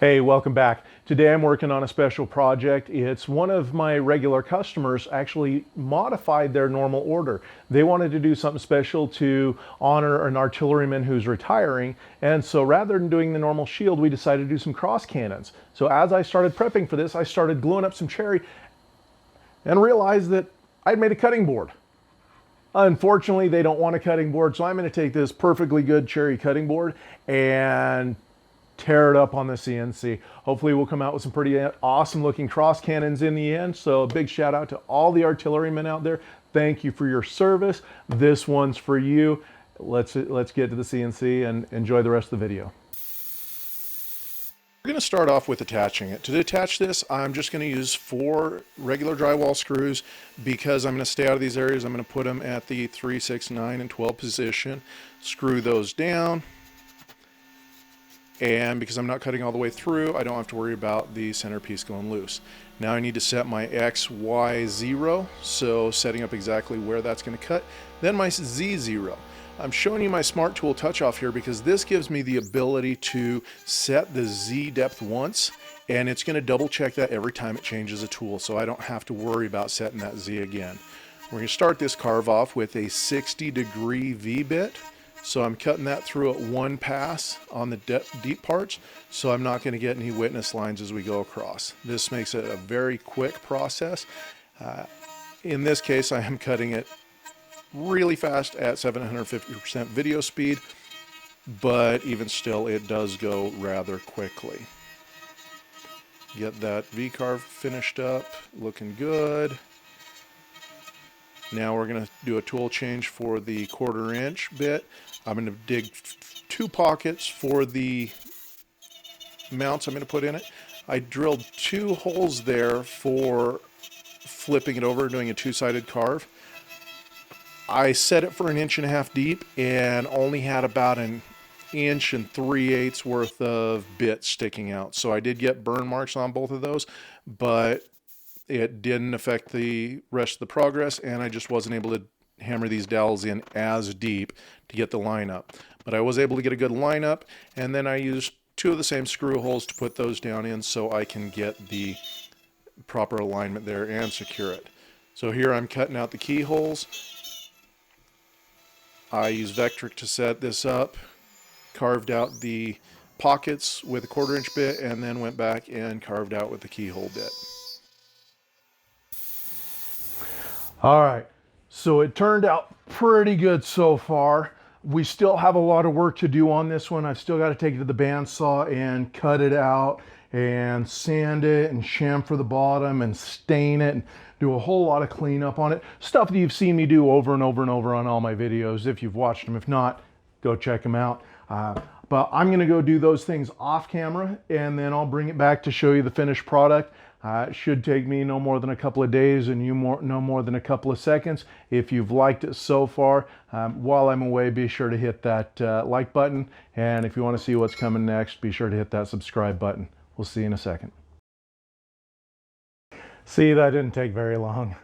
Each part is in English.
Hey, welcome back. Today I'm working on a special project. It's one of my regular customers actually modified their normal order. They wanted to do something special to honor an artilleryman who's retiring, and so rather than doing the normal shield, we decided to do some cross cannons. So as I started prepping for this, I started gluing up some cherry and realized that I'd made a cutting board. Unfortunately, they don't want a cutting board, so I'm going to take this perfectly good cherry cutting board and tear it up on the CNC. Hopefully we'll come out with some pretty awesome looking cross cannons in the end. So a big shout out to all the artillerymen out there. Thank you for your service. This one's for you. Let's get to the CNC and enjoy the rest of the video. We're going to start off with attaching it. To detach this, I'm just going to use 4 regular drywall screws because I'm going to stay out of these areas. I'm going to put them at the 3, 6, 9, and 12 position. Screw those down. And because I'm not cutting all the way through, I don't have to worry about the centerpiece going loose. Now I need to set my X, Y, 0, so setting up exactly where that's going to cut. Then my Z, 0. I'm showing you my Smart Tool touch off here because this gives me the ability to set the Z depth once, and it's going to double check that every time it changes a tool, so I don't have to worry about setting that Z again. We're going to start this carve off with a 60-degree V-bit. So I'm cutting that through at one pass on the deep parts, so I'm not going to get any witness lines as we go across. This makes it a very quick process. In this case, I am cutting it really fast at 750% video speed, but even still, it does go rather quickly. Get that V-carve finished up, looking good. Now we're going to do a tool change for the 1/4 inch bit. I'm going to dig 2 pockets for the mounts I'm going to put in it. I drilled 2 holes there for flipping it over, doing a 2-sided carve. I set it for 1.5 inches deep and only had about 1 3/8 inches worth of bit sticking out. So I did get burn marks on both of those, but it didn't affect the rest of the progress, and I just wasn't able to hammer these dowels in as deep to get the line up. But I was able to get a good line up, and then I used 2 of the same screw holes to put those down in so I can get the proper alignment there and secure it. So here I'm cutting out the keyholes. I used Xtract to set this up, carved out the pockets with a 1/4 inch bit, and then went back and carved out with the keyhole bit. All right, so it turned out pretty good so far. We still have a lot of work to do on this one. I've still got to take it to the bandsaw and cut it out and sand it and chamfer the bottom and stain it and do a whole lot of cleanup on it. Stuff that you've seen me do over and over and over on all my videos if you've watched them. If not, go check them out. But I'm going to go do those things off camera, and then I'll bring it back to show you the finished product. It should take me no more than a couple of days and you no more than a couple of seconds. If you've liked it so far, while I'm away, be sure to hit that like button. And if you want to see what's coming next, be sure to hit that subscribe button. We'll see you in a second. See, that didn't take very long.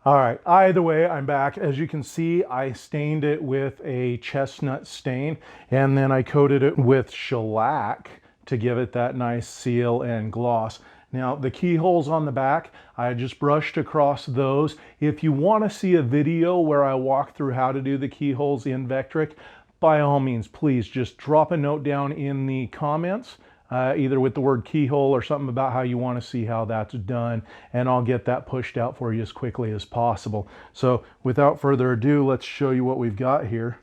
All right, either way, I'm back. As you can see, I stained it with a chestnut stain, and then I coated it with shellac to give it that nice seal and gloss. Now, the keyholes on the back, I just brushed across those. If you want to see a video where I walk through how to do the keyholes in Xtract, by all means, please just drop a note down in the comments, either with the word keyhole or something about how you want to see how that's done, and I'll get that pushed out for you as quickly as possible. So without further ado, let's show you what we've got here.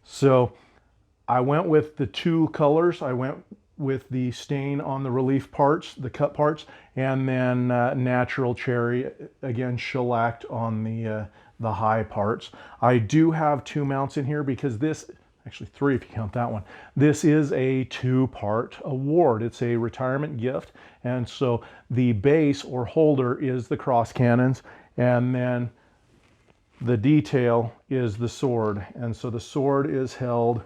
So I went with the 2 colors. I went with the stain on the relief parts, the cut parts, and then natural cherry, again shellacked on the high parts. I do have 2 mounts in here because this, actually 3 if you count that one, this is a 2-part award. It's a retirement gift, and so the base or holder is the cross cannons, and then the detail is the sword. And so the sword is held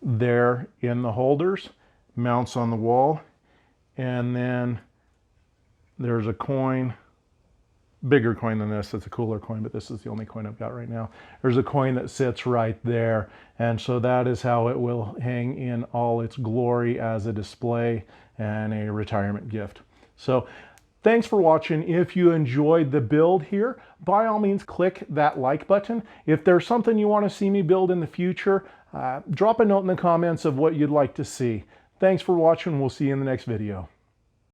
there in the holders, mounts on the wall, and then there's a coin bigger coin than this. It's a cooler coin, but this is the only coin I've got right now. There's a coin that sits right there. And so that is how it will hang in all its glory as a display and a retirement gift. So thanks for watching. If you enjoyed the build here, by all means, click that like button. If there's something you want to see me build in the future, drop a note in the comments of what you'd like to see. Thanks for watching. We'll see you in the next video.